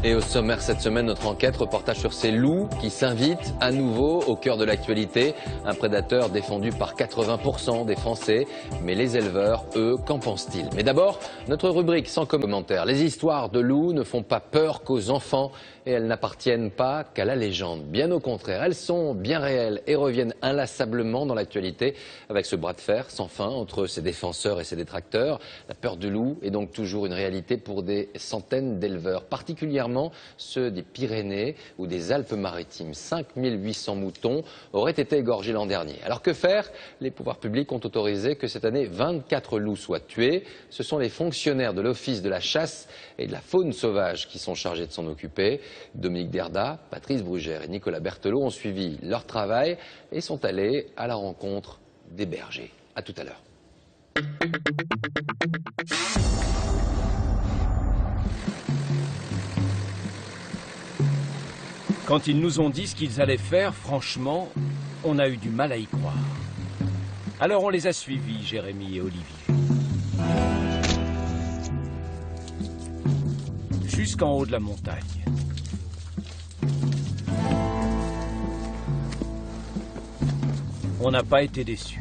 Et au sommaire cette semaine, notre enquête, reportage sur ces loups qui s'invitent à nouveau au cœur de l'actualité. Un prédateur défendu par 80% des Français. Mais les éleveurs, eux, qu'en pensent-ils? Mais d'abord, notre rubrique sans commentaire. Les histoires de loups ne font pas peur qu'aux enfants et elles n'appartiennent pas qu'à la légende. Bien au contraire, elles sont bien réelles et reviennent inlassablement dans l'actualité avec ce bras de fer sans fin entre ses défenseurs et ses détracteurs. La peur du loup est donc toujours une réalité pour des centaines d'éleveurs, particulièrement ceux des Pyrénées ou des Alpes-Maritimes. 5800 moutons auraient été égorgés l'an dernier. Alors que faire? Les pouvoirs publics ont autorisé que cette année 24 loups soient tués. Ce sont les fonctionnaires de l'Office de la chasse et de la faune sauvage qui sont chargés de s'en occuper. Dominique Derda, Patrice Brugère et Nicolas Berthelot ont suivi leur travail et sont allés à la rencontre des bergers. À tout à l'heure. Quand ils nous ont dit ce qu'ils allaient faire, franchement, on a eu du mal à y croire. Alors on les a suivis, Jérémy et Olivier. Jusqu'en haut de la montagne. On n'a pas été déçus.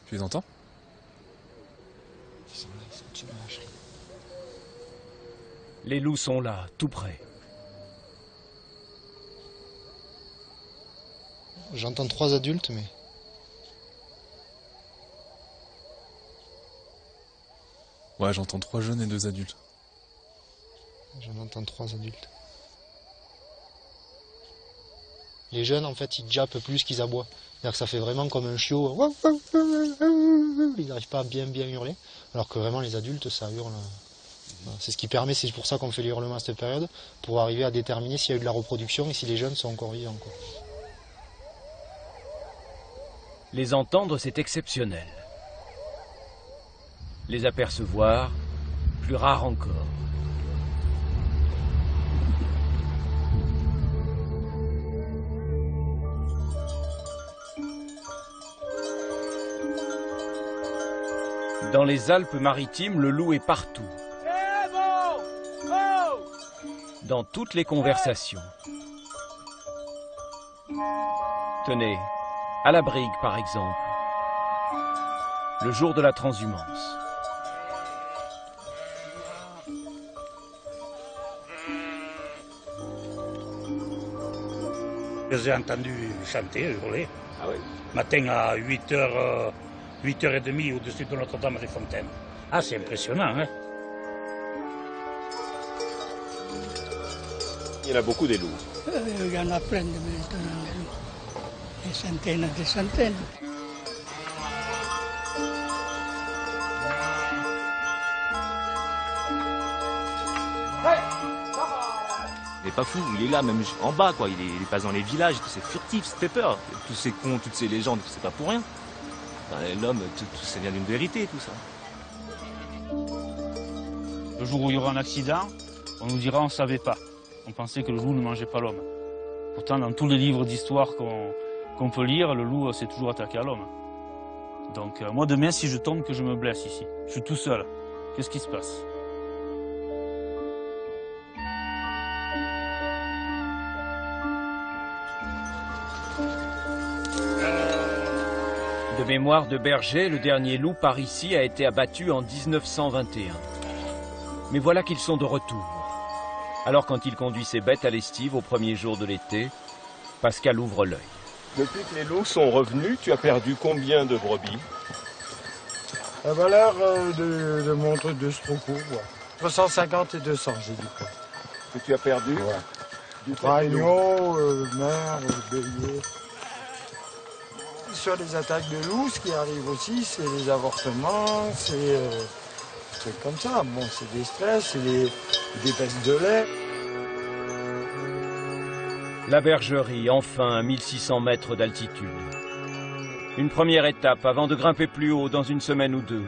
Tu les entends? Ils sont là, ils sont au-dessus de la vacherie. Les loups sont là, tout près. J'entends 3 adultes, mais... Ouais, j'entends 3 jeunes et 2 adultes. J'en entends 3 adultes. Les jeunes, en fait, ils jappent plus qu'ils aboient. C'est-à-dire que ça fait vraiment comme un chiot. Ils n'arrivent pas à bien hurler. Alors que vraiment, les adultes, ça hurle. C'est ce qui permet, c'est pour ça qu'on fait les hurlements à cette période, pour arriver à déterminer s'il y a eu de la reproduction et si les jeunes sont encore vivants. Les entendre, c'est exceptionnel. Les apercevoir, plus rare encore. Dans les Alpes-Maritimes, le loup est partout. Dans toutes les conversations. Tenez, à la brigue par exemple. Le jour de la transhumance. Je les ai entendus chanter, hurler. Ah oui. Matin à 8h, 8h30 au-dessus de Notre-Dame-des-Fontaines. Ah, c'est impressionnant, hein? Il y en a beaucoup des loups. Il y en a plein de maintenant, des loups. Des centaines et des centaines. Il est pas fou, il est là, même en bas, quoi. Il passe dans les villages, c'est furtif, ça fait peur. Tous ces contes, toutes ces légendes, c'est pas pour rien. Enfin, l'homme, tout ça vient d'une vérité, tout ça. Le jour où il y aura un accident, on nous dira on ne savait pas. On pensait que le loup ne mangeait pas l'homme. Pourtant, dans tous les livres d'histoire qu'on peut lire, le loup s'est toujours attaqué à l'homme. Donc moi demain, si je tombe, que je me blesse ici, je suis tout seul. Qu'est-ce qui se passe ? De mémoire de berger, le dernier loup par ici a été abattu en 1921. Mais voilà qu'ils sont de retour. Alors quand il conduit ses bêtes à l'estive au premier jour de l'été, Pascal ouvre l'œil. Depuis que les loups sont revenus, tu as perdu combien de brebis? La valeur de mon truc de ce troupeau, ouais. 350 et 200, j'ai dit quoi. Que tu as perdu? Ouais. Agneaux, mer, bélier. Sur les attaques de loups, ce qui arrive aussi, c'est les avortements, c'est des trucs comme ça. Bon, c'est des stress, c'est des pertes de lait. La bergerie, enfin à 1600 mètres d'altitude. Une première étape avant de grimper plus haut dans une semaine ou deux.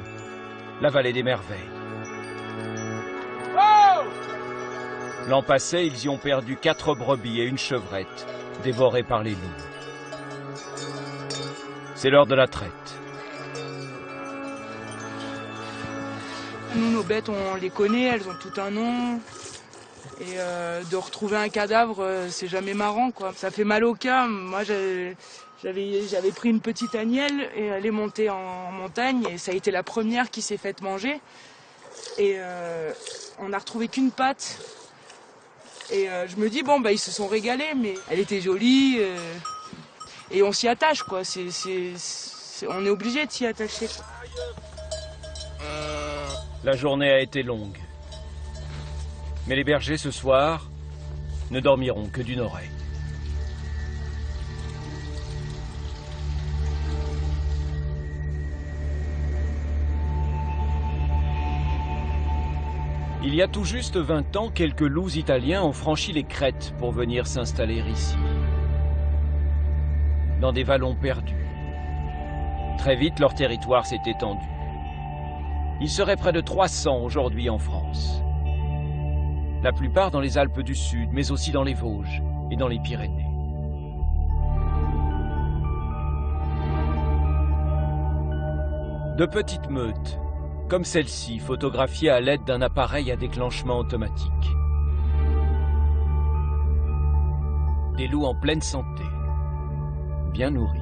La vallée des merveilles. L'an passé, ils y ont perdu 4 brebis et une chevrette, dévorées par les loups. C'est l'heure de la traite. Nous, nos bêtes, on les connaît, elles ont tout un nom. Et de retrouver un cadavre, c'est jamais marrant, quoi. Ça fait mal au cœur. Moi, j'avais pris une petite agnelle et elle est montée en montagne et ça a été la première qui s'est faite manger. Et on n'a retrouvé qu'une patte. Et je me dis, bon, bah, ils se sont régalés, mais elle était jolie. Et on s'y attache, quoi. On est obligé de s'y attacher, quoi. La journée a été longue. Mais les bergers, ce soir, ne dormiront que d'une oreille. Il y a tout juste 20 ans, quelques loups italiens ont franchi les crêtes pour venir s'installer ici. Dans des vallons perdus. Très vite, leur territoire s'est étendu. Il serait près de 300 aujourd'hui en France. La plupart dans les Alpes du Sud, mais aussi dans les Vosges et dans les Pyrénées. De petites meutes, comme celle-ci, photographiée à l'aide d'un appareil à déclenchement automatique. Des loups en pleine santé, bien nourris.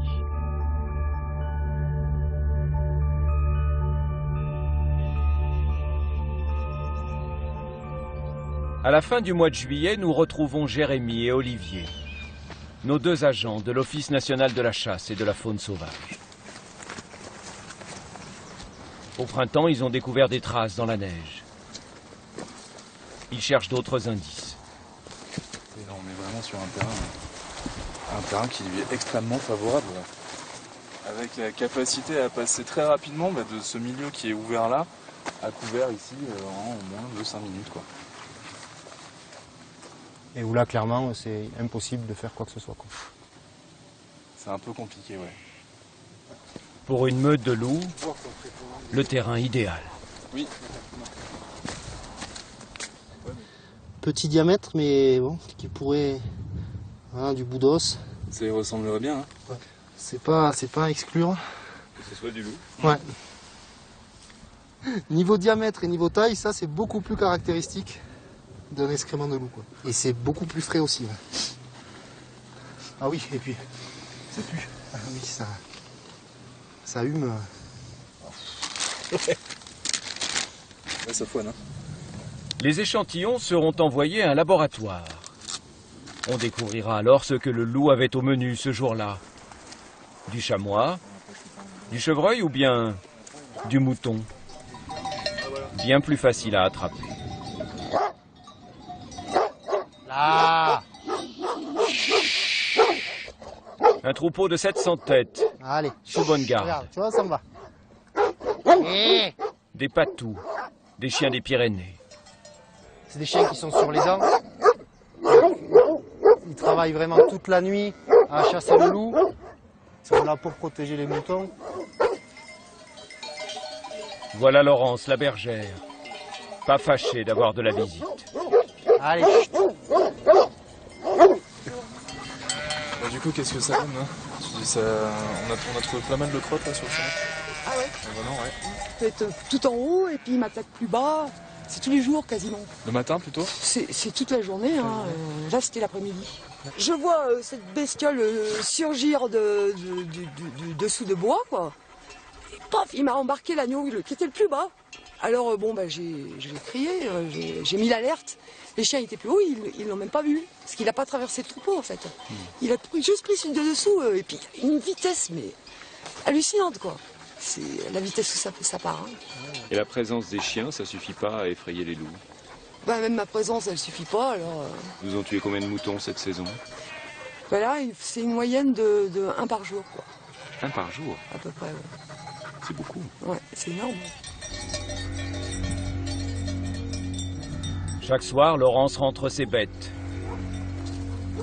À la fin du mois de juillet, nous retrouvons Jérémy et Olivier, nos 2 agents de l'Office national de la chasse et de la faune sauvage. Au printemps, ils ont découvert des traces dans la neige. Ils cherchent d'autres indices. Et là, on est vraiment sur un terrain qui lui est extrêmement favorable. Avec la capacité à passer très rapidement de ce milieu qui est ouvert là, à couvert ici, en moins de 5 minutes, quoi. Et où là, clairement, c'est impossible de faire quoi que ce soit, quoi. C'est un peu compliqué, ouais. Pour une meute de loups, le terrain idéal. Oui. Petit diamètre, mais bon, qui pourrait... Hein, du bout d'os. Ça y ressemblerait bien, hein. Ouais. C'est pas à exclure. Que ce soit du loup. Ouais. Niveau diamètre et niveau taille, ça c'est beaucoup plus caractéristique d'un excrément de loup, quoi. Et c'est beaucoup plus frais aussi. Ouais. Ah oui, et puis ça pue. Ah oui, ça hume. Ouais, ça foine, hein. Les échantillons seront envoyés à un laboratoire. On découvrira alors ce que le loup avait au menu ce jour-là. Du chamois, du chevreuil ou bien du mouton. Bien plus facile à attraper. Là. Un troupeau de 700 têtes. Allez, sous bonne garde. Regarde, tu vois, ça me va. Des patous, des chiens des Pyrénées. C'est des chiens qui sont sur les dents. Ils travaillent vraiment toute la nuit à chasser le loup. Ils sont là pour protéger les moutons. Voilà Laurence, la bergère. Pas fâchée d'avoir de la visite. Allez. Du coup, qu'est-ce que ça donne, hein? On a trouvé pas mal de crottes là sur le chemin. Ah ouais? Vraiment, ouais. Peut être tout en haut et puis il m'attaque plus bas. C'est tous les jours quasiment. Le matin plutôt? C'est toute la journée, hein. Là c'était l'après-midi. Je vois cette bestiole surgir du dessous de bois, quoi. Et paf, il m'a embarqué l'agneau qui était le plus bas. Alors bon, bah, j'ai crié, j'ai mis l'alerte. Les chiens étaient plus hauts, ils l'ont même pas vu. Parce qu'il n'a pas traversé le troupeau en fait. Il a juste pris celui de dessous et puis une vitesse mais hallucinante, quoi. C'est la vitesse où ça part. Hein. Et la présence des chiens, ça suffit pas à effrayer les loups? Bah, même ma présence, elle suffit pas, alors... Vous ont tué combien de moutons cette saison? Bah là, c'est une moyenne de 1 par jour, quoi. 1 par jour? À peu près, ouais. C'est beaucoup. Ouais, c'est énorme. Chaque soir, Laurence rentre ses bêtes.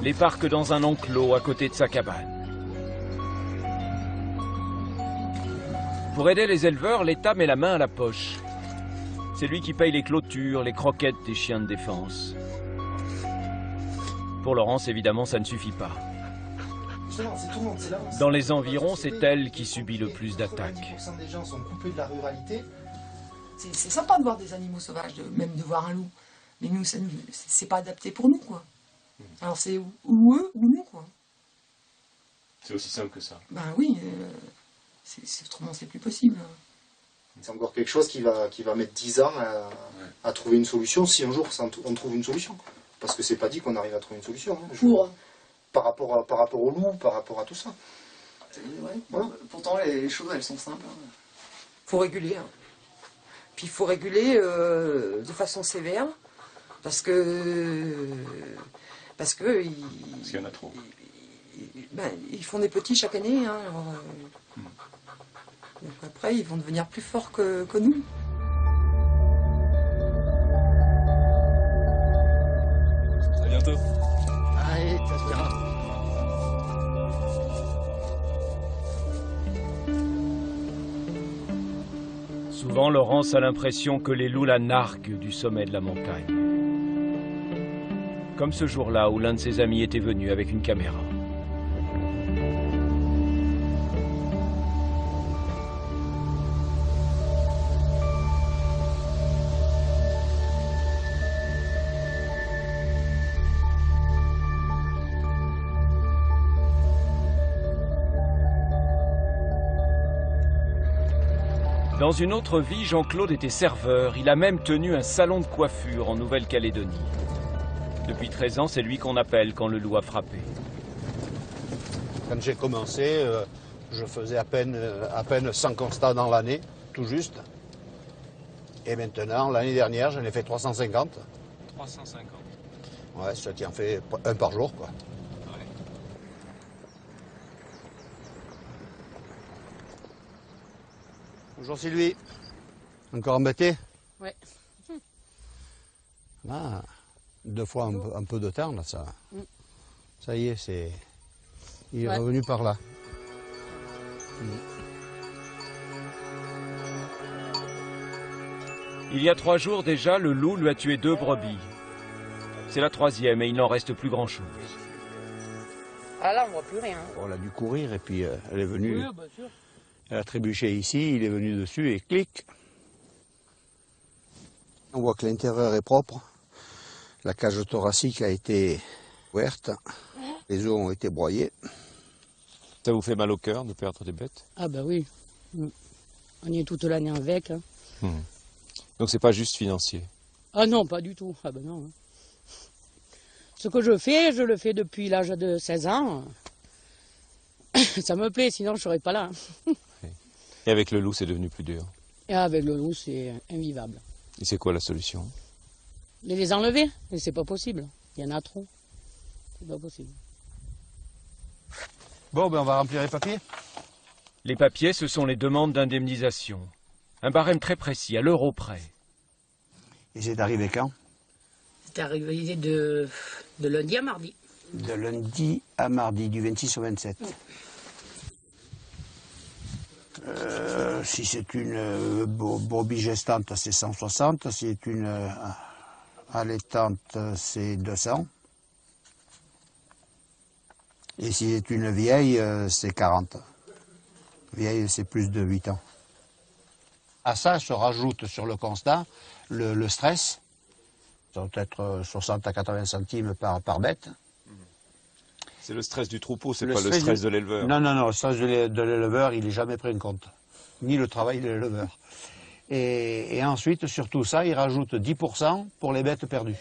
Les parque dans un enclos à côté de sa cabane. Pour aider les éleveurs, l'État met la main à la poche. C'est lui qui paye les clôtures, les croquettes des chiens de défense. Pour Laurence, évidemment, ça ne suffit pas. Dans les environs, c'est elle qui subit le plus d'attaques. 90% des gens sont coupés de la ruralité. C'est sympa de voir des animaux sauvages, même de voir un loup. Mais nous, c'est pas adapté pour nous, quoi. Alors c'est ou eux ou nous, quoi. C'est aussi simple que ça. Ben oui, autrement c'est plus possible. C'est encore quelque chose qui va mettre 10 ans à trouver une solution, si un jour on trouve une solution. Parce que c'est pas dit qu'on arrive à trouver une solution. Hein, par rapport au loup, par rapport à tout ça. Ouais. Voilà. Pourtant les choses elles sont simples. Hein. Faut réguler. Hein. Puis il faut réguler de façon sévère. Parce qu'il y en a trop. Ils font des petits chaque année. Hein, alors, donc après, ils vont devenir plus forts que nous. À bientôt. Allez, ça se verra. Souvent, Laurence a l'impression que les loups la narguent du sommet de la montagne. Comme ce jour-là où l'un de ses amis était venu avec une caméra. Dans une autre vie, Jean-Claude était serveur. Il a même tenu un salon de coiffure en Nouvelle-Calédonie. Depuis 13 ans, c'est lui qu'on appelle quand le loup a frappé. Quand j'ai commencé, je faisais à peine 100 constats dans l'année, tout juste. Et maintenant, l'année dernière, j'en ai fait 350. 350. Ouais, ce qui en fait 1 par jour, quoi. Ouais. Bonjour Sylvie. Encore embêté? Ouais. Ah, 2 fois un peu de temps, là, ça. Ça y est, il est revenu par là. Il y a 3 jours déjà, le loup lui a tué 2 brebis. C'est la 3e et il n'en reste plus grand-chose. Ah là, on voit plus rien. On a dû courir et puis elle est venue. Oui, bien sûr. Elle a trébuché ici, il est venu dessus et clic. On voit que l'intérieur est propre. La cage thoracique a été ouverte. Les os ont été broyés. Ça vous fait mal au cœur de perdre des bêtes? Ah bah oui. On y est toute l'année avec. Hein. Donc c'est pas juste financier? Ah non, pas du tout. Ah ben non. Ce que je le fais depuis l'âge de 16 ans. Ça me plaît, sinon je serais pas là. Et avec le loup, c'est devenu plus dur? Et avec le loup, c'est invivable. Et c'est quoi la solution? Les enlever, mais c'est pas possible. Il y en a trop. C'est pas possible. Bon, ben on va remplir les papiers. Les papiers, ce sont les demandes d'indemnisation. Un barème très précis, à l'euro près. Et c'est arrivé quand? C'est arrivé de lundi à mardi. De lundi à mardi, du 26 au 27. Si c'est une brebis gestante, c'est 160. Si c'est une allaitante, c'est 200. Et si c'est une vieille, c'est 40. Vieille, c'est plus de 8 ans. À ça se rajoute sur le constat le stress. Ça doit être 60 à 80 centimes par bête. C'est le stress du troupeau, c'est pas le stress de l'éleveur. Non, le stress de l'éleveur, il n'est jamais pris en compte. Ni le travail de l'éleveur. Et ensuite, sur tout ça, il rajoute 10% pour les bêtes perdues.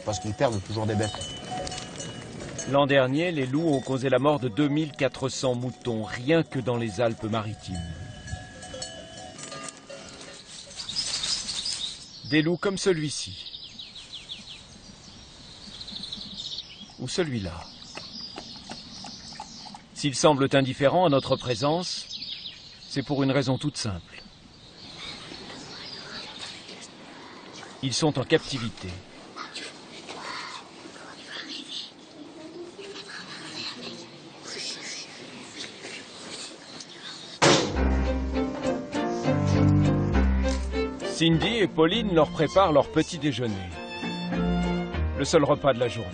Parce qu'ils perdent toujours des bêtes. L'an dernier, les loups ont causé la mort de 2400 moutons, rien que dans les Alpes-Maritimes. Des loups comme celui-ci. ou celui-là. S'ils semblent indifférents à notre présence, c'est pour une raison toute simple. Ils sont en captivité. Cindy et Pauline leur préparent leur petit déjeuner. Le seul repas de la journée.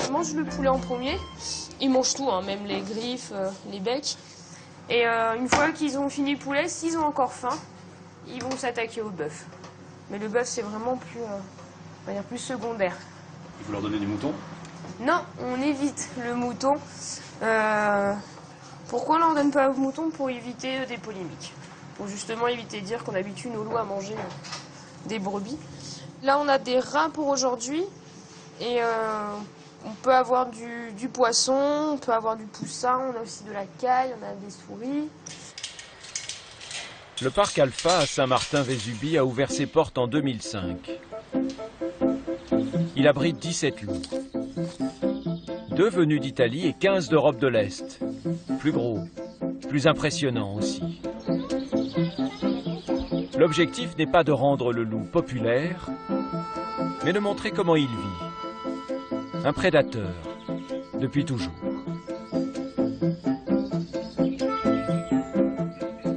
Ils mangent le poulet en premier. Ils mangent tout, hein, même les griffes, les becs. Et une fois qu'ils ont fini le poulet, s'ils ont encore faim, ils vont s'attaquer au bœuf. Mais le bœuf, c'est vraiment plus, on va dire plus secondaire. Vous leur donnez du mouton? Non, on évite le mouton. Pourquoi on leur donne pas au mouton? Pour éviter des polémiques. Pour justement éviter de dire qu'on habitue nos loups à manger des brebis. Là, on a des rats pour aujourd'hui. Et on peut avoir du poisson, on peut avoir du poussin, on a aussi de la caille, on a des souris. Le parc Alpha à Saint-Martin-Vésubie a ouvert ses portes en 2005. Il abrite 17 loups. 2 venus d'Italie et 15 d'Europe de l'Est. Plus gros, plus impressionnant aussi. L'objectif n'est pas de rendre le loup populaire, mais de montrer comment il vit. Un prédateur, depuis toujours.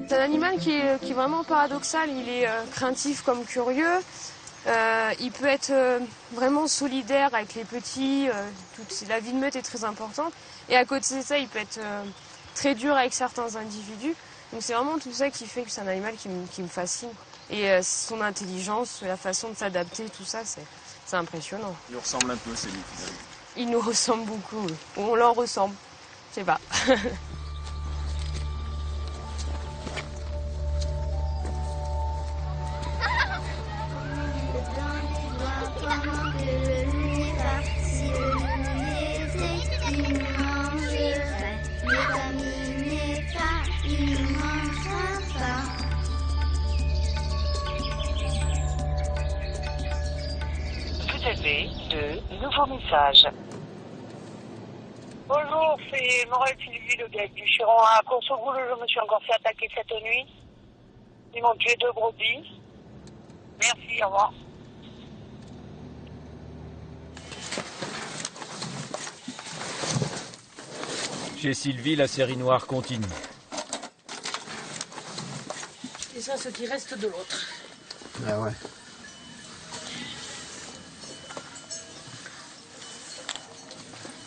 C'est un animal qui est vraiment paradoxal, il est craintif comme curieux. Il peut être vraiment solidaire avec les petits, la vie de meute est très importante. Et à côté de ça, il peut être très dur avec certains individus. Donc c'est vraiment tout ça qui fait que c'est un animal qui me fascine. Et son intelligence, la façon de s'adapter, tout ça, c'est impressionnant. Il nous ressemble un peu, c'est lui. Il nous ressemble beaucoup, oui. On leur ressemble, je sais pas. Vous avez de nouveaux messages. Bonjour, c'est Morel Sylvie, le gars du Chiron à Coursegoule. Je me suis encore fait attaquer cette nuit. Ils m'ont tué 2 brebis. Merci, au revoir. Chez Sylvie, la série noire continue. Et ça, ce qui reste de l'autre. Ah ouais.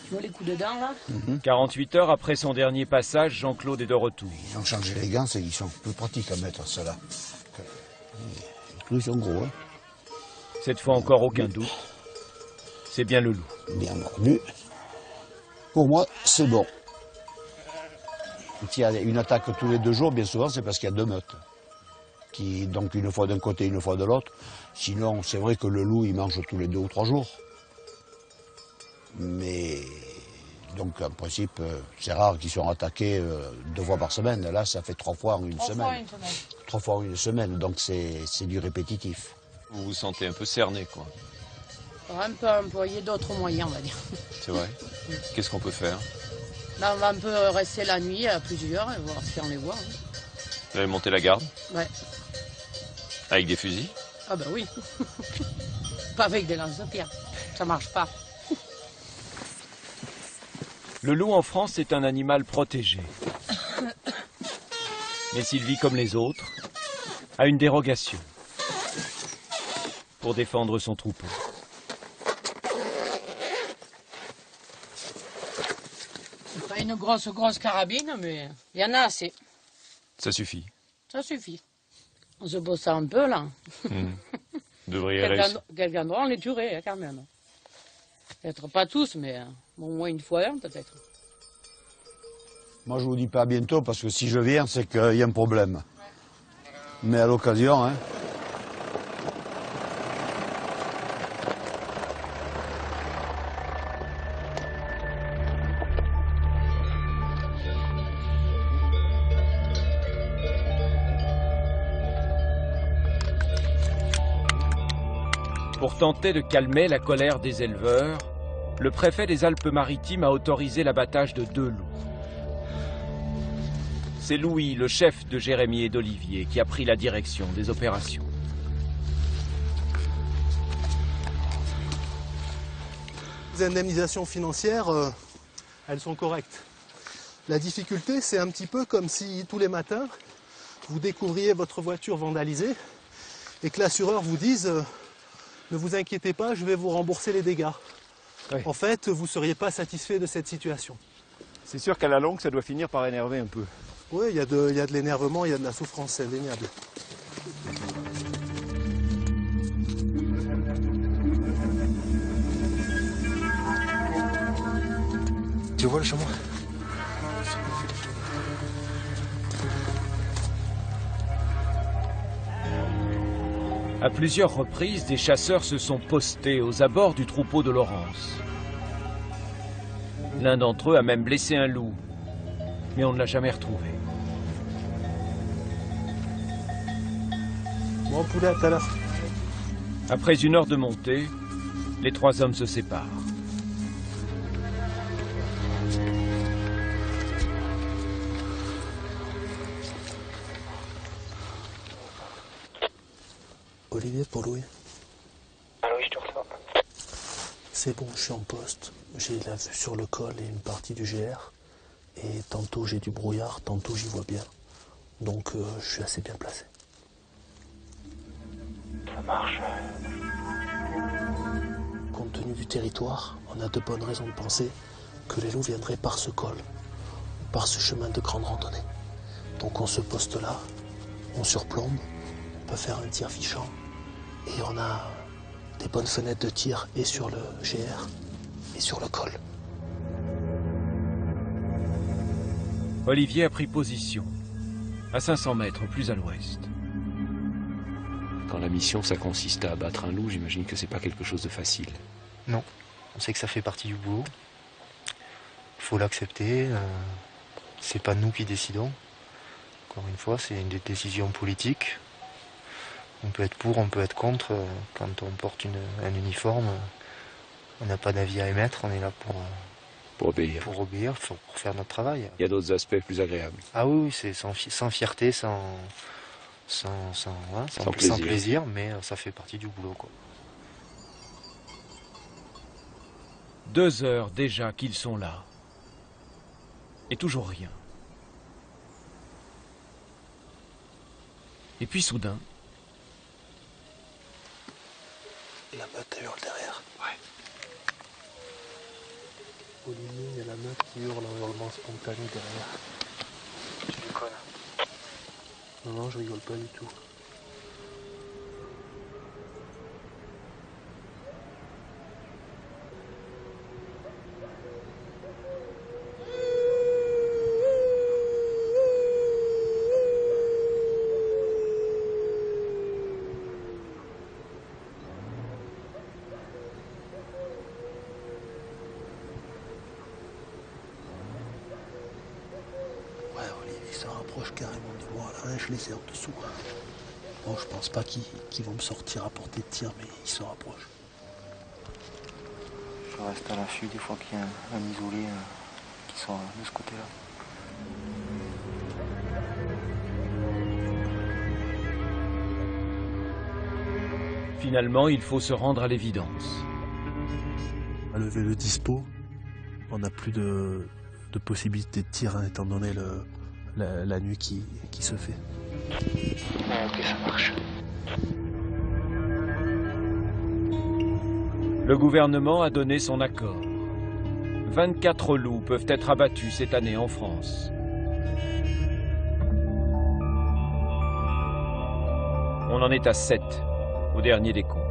Tu vois les coups de dents, là? 48 heures après son dernier passage, Jean-Claude est de retour. Ils ont changé les gants, ils sont plus pratiques à mettre, ceux-là. Les clous sont gros, hein. Cette fois encore, aucun doute. C'est bien le loup. Bien mordu. Pour moi, c'est bon. S'il y a une attaque tous les 2 jours, bien souvent, c'est parce qu'il y a 2 meutes. Donc une fois d'un côté, une fois de l'autre. Sinon, c'est vrai que le loup, il mange tous les 2 ou 3 jours. Mais, donc en principe, c'est rare qu'ils soient attaqués 2 fois par semaine. Là, ça fait 3 fois en une semaine. 3 fois en une semaine, donc c'est du répétitif. Vous vous sentez un peu cerné, quoi. On peut employer d'autres moyens, on va dire. C'est vrai. Qu'est-ce qu'on peut faire? Là, on va un peu rester la nuit à plusieurs et voir si on les voit. Hein. Vous allez monter la garde? Ouais. Avec des fusils? Ah ben oui. Pas avec des lance-pierres. Ça marche pas. Le loup en France est un animal protégé. Mais s'il vit comme les autres, a une dérogation pour défendre son troupeau. C'est pas une grosse carabine, mais il y en a assez. Ça suffit. Ça suffit. On se bosse un peu, là. Devriez réussir. Quelqu'un d'autre, on les tuerait, quand même. Peut-être pas tous, mais au moins une fois un, peut-être. Moi, je vous dis pas à bientôt, parce que si je viens, c'est qu'il y a un problème. Mais à l'occasion, hein. Pour tenter de calmer la colère des éleveurs, le préfet des Alpes-Maritimes a autorisé l'abattage de 2 loups. C'est Louis, le chef de Jérémy et d'Olivier, qui a pris la direction des opérations. Les indemnisations financières, elles sont correctes. La difficulté, c'est un petit peu comme si tous les matins, vous découvriez votre voiture vandalisée et que l'assureur vous dise ne vous inquiétez pas, je vais vous rembourser les dégâts. Oui. En fait, vous ne seriez pas satisfait de cette situation. C'est sûr qu'à la longue, ça doit finir par énerver un peu. Oui, il y a de l'énervement, il y a de la souffrance, c'est indéniable. Tu vois le chameau? À plusieurs reprises, des chasseurs se sont postés aux abords du troupeau de Laurence. L'un d'entre eux a même blessé un loup, mais on ne l'a jamais retrouvé. Bon poulet, à tout à l'heure. Après 1 heure de montée, les 3 hommes se séparent. Olivier pour Louis. Alors oui, je te reçois. C'est bon, je suis en poste. J'ai la vue sur le col et une partie du GR. Et tantôt j'ai du brouillard, tantôt j'y vois bien. Donc je suis assez bien placé. Ça marche. Compte tenu du territoire, on a de bonnes raisons de penser que les loups viendraient par ce col, par ce chemin de grande randonnée. Donc on se poste là, on surplombe, on peut faire un tir fichant. Et on a des bonnes fenêtres de tir et sur le GR et sur le col. Olivier a pris position, à 500 mètres plus à l'ouest. Quand la mission, ça consiste à abattre un loup, j'imagine que c'est pas quelque chose de facile. Non, on sait que ça fait partie du boulot. Il faut l'accepter. C'est pas nous qui décidons. Encore une fois, c'est une décision politique. On peut être pour, on peut être contre. Quand on porte un uniforme, on n'a pas d'avis à émettre. On est là pour obéir. Pour obéir, pour faire notre travail. Il y a d'autres aspects plus agréables. Ah oui, c'est sans fierté, sans plaisir, mais ça fait partie du boulot, quoi. 2 heures déjà qu'ils sont là. Et toujours rien. Et puis soudain... La meute hurle derrière. Ouais. Olivier, il y a la meute qui hurle en hurlement spontané derrière. Tu déconnes. Non, je rigole pas du tout. Ils se rapprochent carrément de moi, là, je les ai en dessous. Bon, je pense pas qu'ils vont me sortir à portée de tir, mais ils se rapprochent. Je reste à l'affût des fois qu'il y a un isolé qui sont de ce côté-là. Finalement, il faut se rendre à l'évidence. À lever le dispo, on n'a plus de possibilité de tir, hein, étant donné la nuit qui se fait. Ok, ça marche. Le gouvernement a donné son accord. 24 loups peuvent être abattus cette année en France. On en est à 7 au dernier des comptes.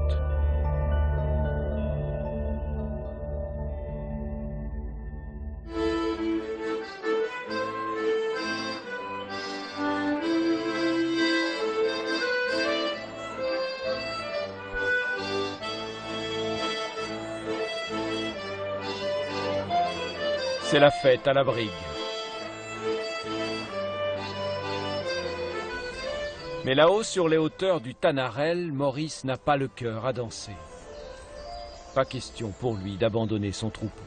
C'est la fête à la brigue. Mais là-haut, sur les hauteurs du Tanarel, Maurice n'a pas le cœur à danser. pas question pour lui d'abandonner son troupeau.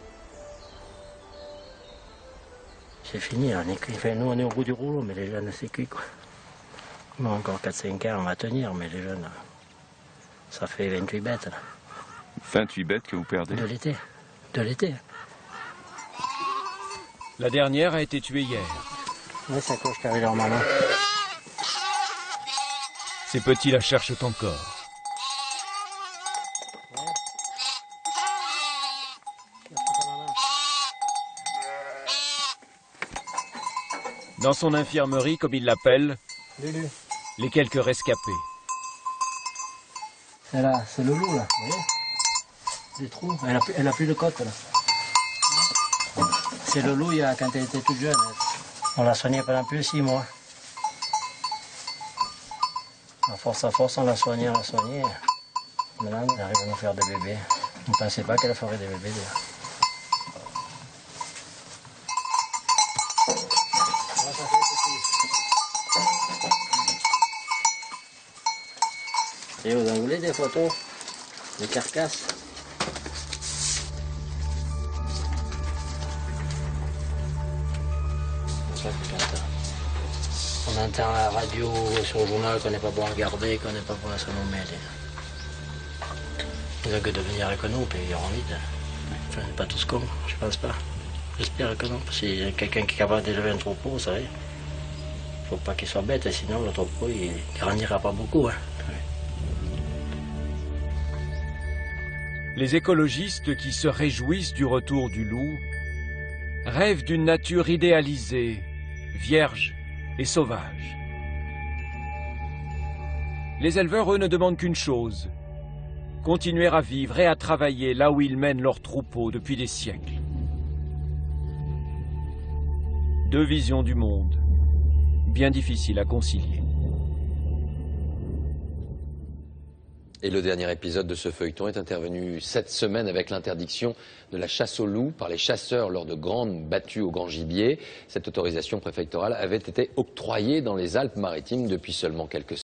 C'est fini, on est cuit. Enfin, nous on est au bout du rouleau, mais les jeunes c'est cuit quoi. Nous encore 4-5 ans on va tenir, mais les jeunes, ça fait 28 bêtes. Là. 28 bêtes que vous perdez? De l'été. De l'été. La dernière a été tuée hier. Oui, ça coche qu'avec leur maman. Ces petits la cherchent encore. Dans son infirmerie, comme il l'appelle, les quelques rescapés. C'est là, c'est le loup là, vous voyez? Des trous, elle a plus de côte là. C'est le loup quand elle était toute jeune. On l'a soignée pendant plus de 6 mois. À force, on l'a soignée, Maintenant, elle arrive à nous faire des bébés. On ne pensait pas qu'elle ferait des bébés déjà. Et vous en voulez des photos? Des carcasses? On entend la radio sur le journal qu'on n'est pas bon à regarder, qu'on n'est pas bon à se nommer. Ils ont que de venir avec nous, puis ils iront vite. Enfin, on n'est pas tous cons, je pense pas. J'espère que non. S'il y a quelqu'un qui est capable d'élever un troupeau, vous savez, il faut pas qu'il soit bête, sinon le troupeau il grandira pas beaucoup. Hein. Les écologistes qui se réjouissent du retour du loup rêvent d'une nature idéalisée, vierge et sauvage. Les éleveurs, eux, ne demandent qu'une chose, continuer à vivre et à travailler là où ils mènent leurs troupeaux depuis des siècles. Deux visions du monde, bien difficiles à concilier. Et le dernier épisode de ce feuilleton est intervenu cette semaine avec l'interdiction de la chasse au loup par les chasseurs lors de grandes battues au grand gibier. Cette autorisation préfectorale avait été octroyée dans les Alpes-Maritimes depuis seulement quelques semaines.